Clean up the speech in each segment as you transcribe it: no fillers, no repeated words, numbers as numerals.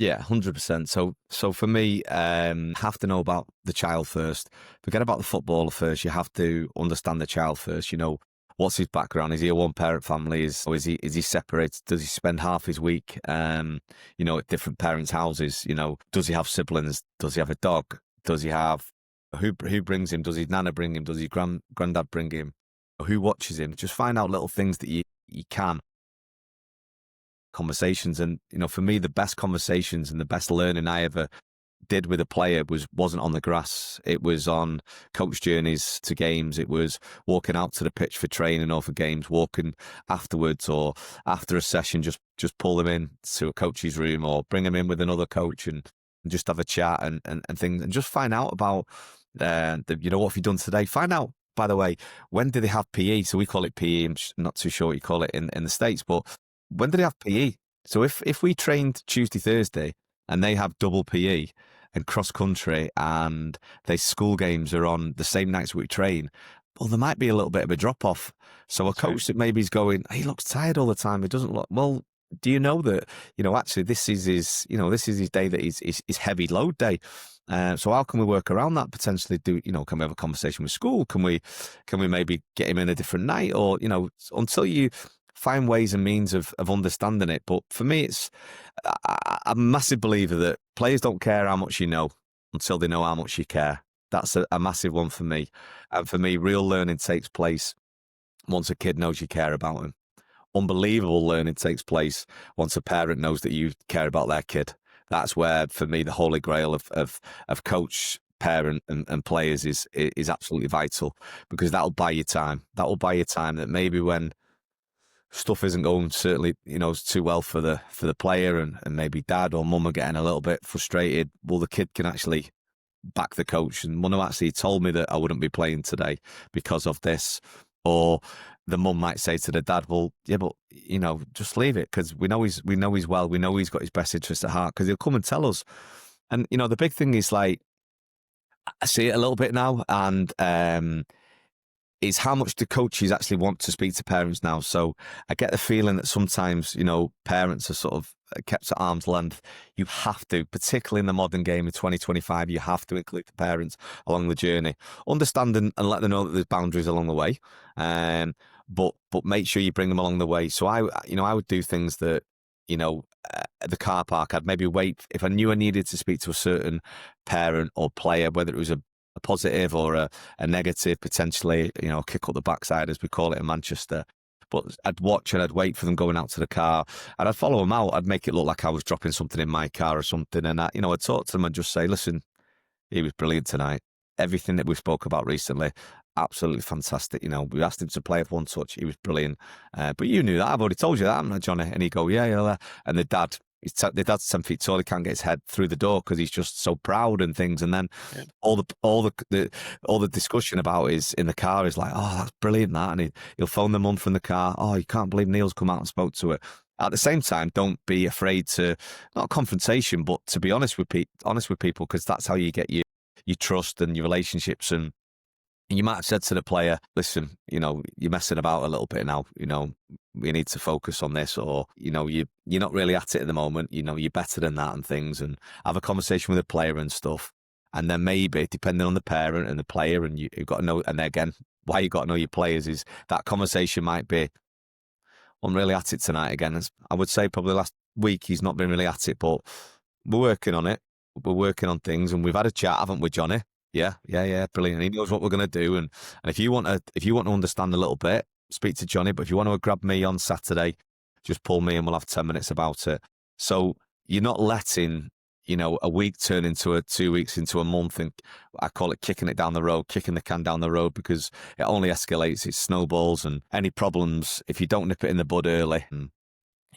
Yeah, 100%. So for me, have to know about the child first. Forget about the footballer first. You have to understand the child first. What's his background? Is he a one-parent family? Or is he separated? Does he spend half his week, at different parents' houses? Does he have siblings? Does he have a dog? Does he have who brings him? Does his nana bring him? Does his granddad bring him? Who watches him? Just find out little things that you can conversations. And for me, the best conversations and the best learning I ever did with a player wasn't on the grass. It was on coach journeys to games. It was walking out to the pitch for training or for games, walking afterwards or after a session, just pull them in to a coach's room or bring them in with another coach and just have a chat and things, and just find out about what have you done today. Find out, by the way, when do they have PE? So we call it PE. I'm not too sure what you call it in the States, but when do they have PE? So if we trained Tuesday, Thursday, and they have double PE and cross country, and their school games are on the same nights we train, well, there might be a little bit of a drop off. So a coach that maybe is going, he looks tired all the time. It doesn't look well. Do you know that? Actually, this is his day that is heavy load day. So how can we work around that? Potentially can we have a conversation with school? Can we maybe get him in a different night? Or, until you find ways and means of understanding it. But for me, I'm a massive believer that players don't care how much you know until they know how much you care. That's a massive one for me. And for me, real learning takes place once a kid knows you care about him. Unbelievable learning takes place once a parent knows that you care about their kid. That's where, for me, the holy grail of coach, parent and players is absolutely vital, because that'll buy you time. That will buy you time that maybe when stuff isn't going certainly too well for the player and maybe dad or mum are getting a little bit frustrated, well, the kid can actually back the coach. And one who actually told me that I wouldn't be playing today because of this. Or the mum might say to the dad, well, yeah, but just leave it, because we know he's well, we know he's got his best interest at heart, because he'll come and tell us. And the big thing is, like, I see it a little bit now, and is how much do coaches actually want to speak to parents now? So I get the feeling that sometimes, parents are sort of kept at arm's length. You have to, particularly in the modern game in 2025, you have to include the parents along the journey. Understand and let them know that there's boundaries along the way. But make sure you bring them along the way. So I would do things that, at the car park, I'd maybe wait. If I knew I needed to speak to a certain parent or player, whether it was a positive or a negative, potentially, kick up the backside, as we call it in Manchester. But I'd watch and I'd wait for them going out to the car, and I'd follow them out. I'd make it look like I was dropping something in my car or something. And I'd talk to them and just say, listen, he was brilliant tonight. Everything that we spoke about recently, absolutely fantastic. We asked him to play with one touch. He was brilliant. But you knew that. I've already told you that, haven't I, Johnny? And he'd go, yeah. And the dad's 10 feet tall. He can't get his head through the door because he's just so proud and things. And then all the discussion about is in the car is like, oh, that's brilliant, that. And he'll phone the mum from the car. Oh, you can't believe Neil's come out and spoke to her. At the same time, don't be afraid to, not confrontation, but to be honest with people, because that's how you get your trust and your relationships. And you might have said to the player, listen, you're messing about a little bit now, we need to focus on this, or, you're not really at it at the moment, you're better than that and things, and have a conversation with the player and stuff. And then maybe, depending on the parent and the player, and you've got to know, and again, why you got to know your players is that conversation might be, I'm really at it tonight again. I would say probably last week he's not been really at it, but we're working on it. We're working on things, and we've had a chat, haven't we, Johnny? Yeah, brilliant. And he knows what we're going to do. And if you want to understand a little bit, speak to Johnny. But if you want to grab me on Saturday, just pull me and we'll have 10 minutes about it. So you're not letting, a week turn into 2 weeks, into a month. And I call it kicking it down the road, kicking the can down the road, because it only escalates, it snowballs, and any problems, if you don't nip it in the bud early,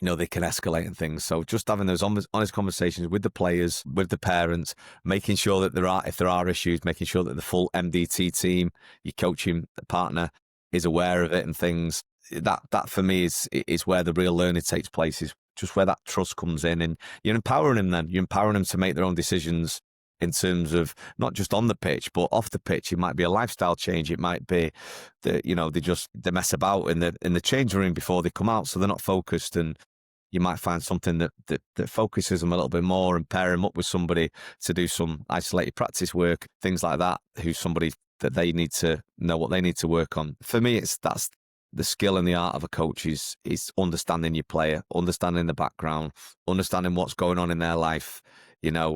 they can escalate and things. So just having those honest conversations with the players, with the parents, making sure that if there are issues, making sure that the full MDT team, your coaching partner, is aware of it and things. That for me is where the real learning takes place, is just where that trust comes in. And you're empowering them then. You're empowering them to make their own decisions in terms of not just on the pitch, but off the pitch. It might be a lifestyle change. It might be that, they mess about in the changing room before they come out, so they're not focused. And you might find something that focuses them a little bit more, and pair them up with somebody to do some isolated practice work, things like that, who's somebody that they need to know what they need to work on. For me, that's the skill and the art of a coach is understanding your player, understanding the background, understanding what's going on in their life, you know,